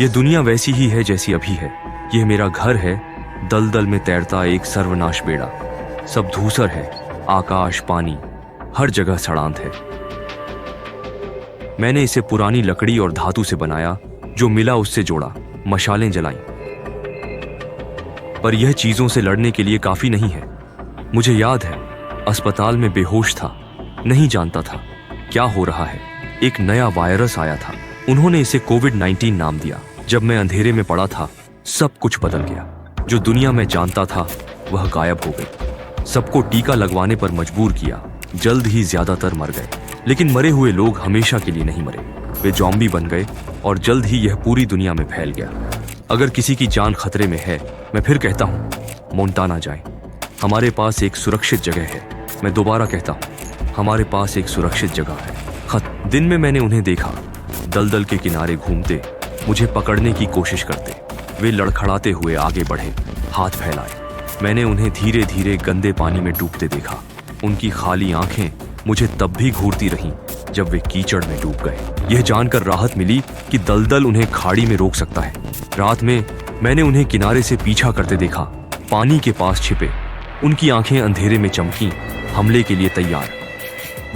यह दुनिया वैसी ही है जैसी अभी है। यह मेरा घर है, दलदल में तैरता एक सर्वनाश बेड़ा। सब धूसर है, आकाश, पानी, हर जगह सड़ांत है। मैंने इसे पुरानी लकड़ी और धातु से बनाया, जो मिला उससे जोड़ा, मशालें जलाई। पर यह चीजों से लड़ने के लिए काफी नहीं है। मुझे याद है, अस्पताल में बेहोश था, नहीं जानता था क्या हो रहा है। एक नया वायरस आया था, उन्होंने इसे कोविड-19 नाम दिया। जब मैं अंधेरे में पड़ा था, सब कुछ बदल गया। जो दुनिया में जानता था वह गायब हो गई। सबको टीका लगवाने पर मजबूर किया। जल्द ही ज्यादातर मर गए, लेकिन मरे हुए लोग हमेशा के लिए नहीं मरे। वे ज़ॉम्बी बन गए और जल्द ही यह पूरी दुनिया में फैल गया। अगर किसी की जान खतरे में है, मैं फिर कहता हूँ, मोंटाना जाए। हमारे पास एक सुरक्षित जगह है। मैं दोबारा कहता हूँ, हमारे पास एक सुरक्षित जगह है। दिन में मैंने उन्हें देखा, दलदल के किनारे घूमते, मुझे पकड़ने की कोशिश करते। वे लड़खड़ाते हुए आगे बढ़े, हाथ फैलाए। मैंने उन्हें धीरे धीरे गंदे पानी में डूबते देखा। उनकी खाली आंखें मुझे तब भी घूरती रहीं जब वे कीचड़ में डूब गए। यह जानकर राहत मिली कि दलदल उन्हें खाड़ी में रोक सकता है। रात में मैंने उन्हें किनारे से पीछा करते देखा, पानी के पास छिपे। उनकी आंखें अंधेरे में चमकी, हमले के लिए तैयार।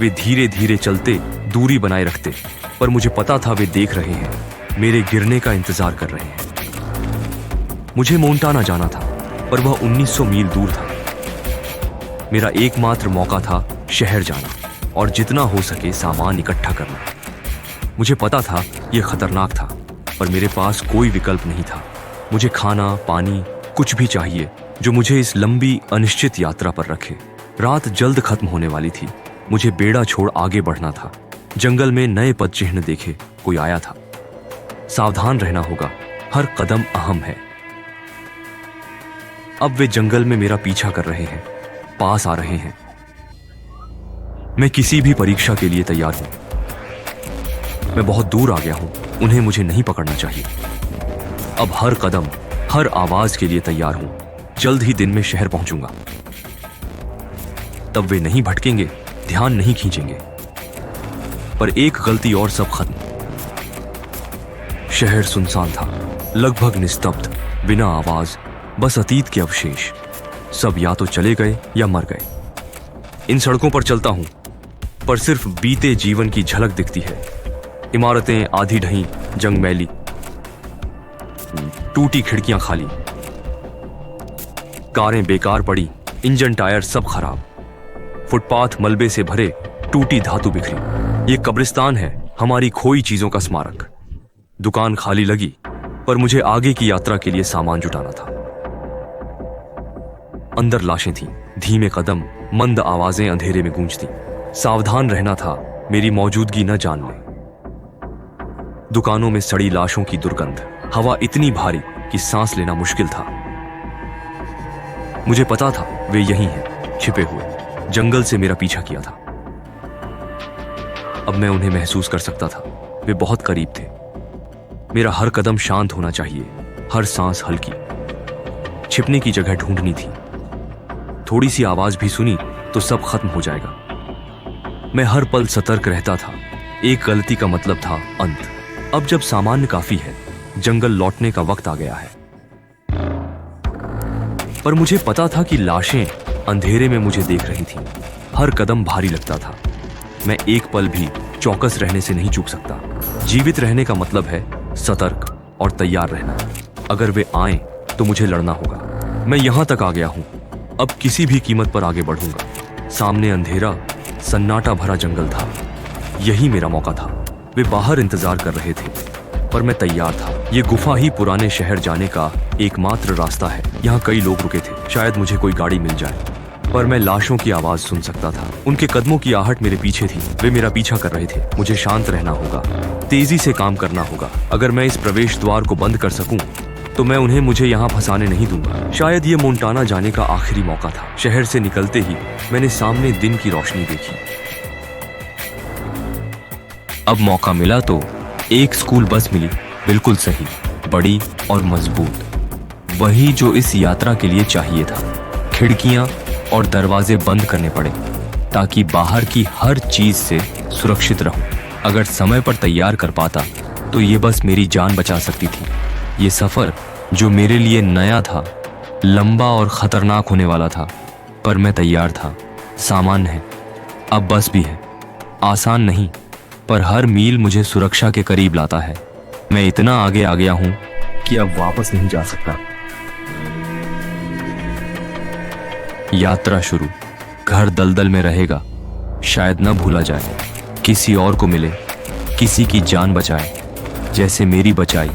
वे धीरे धीरे चलते, दूरी बनाए रखते, पर मुझे पता था वे देख रहे हैं, मेरे गिरने का इंतजार कर रहे हैं। मुझे मोंटाना जाना था, पर वह 1900 मील दूर था। मेरा एकमात्र मौका था शहर जाना और जितना हो सके सामान इकट्ठा करना। मुझे पता था यह खतरनाक था, पर मेरे पास कोई विकल्प नहीं था। मुझे खाना, पानी, कुछ भी चाहिए जो मुझे इस लंबी अनिश्चित यात्रा पर रखे। रात जल्द खत्म होने वाली थी। मुझे बेड़ा छोड़ आगे बढ़ना था। जंगल में नए पद चिन्ह देखे, कोई आया था। सावधान रहना होगा, हर कदम अहम है। अब वे जंगल में मेरा पीछा कर रहे हैं, पास आ रहे हैं। मैं किसी भी परीक्षा के लिए तैयार हूं। मैं बहुत दूर आ गया हूं, उन्हें मुझे नहीं पकड़ना चाहिए। अब हर कदम, हर आवाज के लिए तैयार हूं। जल्द ही दिन में शहर पहुंचूंगा। तब वे नहीं भटकेंगे, ध्यान नहीं खींचेंगे। पर एक गलती और सब खत्म। शहर सुनसान था, लगभग निस्तब्ध, बिना आवाज, बस अतीत के अवशेष। सब या तो चले गए या मर गए। इन सड़कों पर चलता हूं, पर सिर्फ बीते जीवन की झलक दिखती है। इमारतें आधी ढही, जंग मैली, टूटी खिड़कियां खाली, कारें बेकार पड़ी, इंजन टायर सब खराब, फुटपाथ मलबे से भरे, टूटी धातु बिखरी। ये कब्रिस्तान है, हमारी खोई चीजों का स्मारक। दुकान खाली लगी, पर मुझे आगे की यात्रा के लिए सामान जुटाना था। अंदर लाशें थीं, धीमे कदम, मंद आवाजें अंधेरे में गूंजती। सावधान रहना था, मेरी मौजूदगी न जान ले। दुकानों में सड़ी लाशों की दुर्गंध, हवा इतनी भारी कि सांस लेना मुश्किल था। मुझे पता था वे यहीं हैं, छिपे हुए, जंगल से मेरा पीछा किया था। अब मैं उन्हें महसूस कर सकता था, वे बहुत करीब थे। मेरा हर कदम शांत होना चाहिए, हर सांस हल्की। छिपने की जगह ढूंढनी थी। थोड़ी सी आवाज भी सुनी तो सब खत्म हो जाएगा। मैं हर पल सतर्क रहता था। एक गलती का मतलब था अंत। अब जब सामान्य काफी है, जंगल लौटने का वक्त आ गया है। पर मुझे पता था कि लाशें अंधेरे में मुझे देख रही थीं। हर कदम भारी लगता था। मैं एक पल भी चौकस रहने से नहीं चूक सकता। जीवित रहने का मतलब है सतर्क और तैयार रहना। अगर वे आएं तो मुझे लड़ना होगा। मैं यहां तक आ गया हूं, अब किसी भी कीमत पर आगे बढ़ूंगा। सामने अंधेरा, सन्नाटा भरा जंगल था। यही मेरा मौका था। वे बाहर इंतजार कर रहे थे, पर मैं तैयार था। ये गुफा ही पुराने शहर जाने का एकमात्र रास्ता है। यहाँ कई लोग रुके थे, शायद मुझे कोई गाड़ी मिल जाए। पर मैं लाशों की आवाज सुन सकता था। उनके कदमों की आहट मेरे पीछे थी। वे मेरा पीछा कर रहे थे। मुझे शांत रहना होगा, तेजी से काम करना होगा। अगर मैं इस प्रवेश द्वार को बंद कर सकूं, तो मैं उन्हें मुझे यहाँ फंसाने नहीं दूंगा। शायद ये मोंटाना जाने का आखिरी मौका था। शहर से निकलते ही मैंने सामने दिन की रोशनी देखी। अब मौका मिला तो एक स्कूल बस मिली, बिल्कुल सही, बड़ी और मजबूत। वही जो इस यात्रा के लिए चाहिए था। खिड़कियां और दरवाजे बंद करने पड़े ताकि बाहर की हर चीज से सुरक्षित रहूं। अगर समय पर तैयार कर पाता तो ये बस मेरी जान बचा सकती थी। ये सफ़र जो मेरे लिए नया था, लंबा और ख़तरनाक होने वाला था, पर मैं तैयार था। सामान है, अब बस भी है। आसान नहीं, पर हर मील मुझे सुरक्षा के करीब लाता है। मैं इतना आगे आ गया हूं कि अब वापस नहीं जा सकता। यात्रा शुरू। घर दलदल में रहेगा, शायद न भूला जाए, किसी और को मिले, किसी की जान बचाए जैसे मेरी बचाई।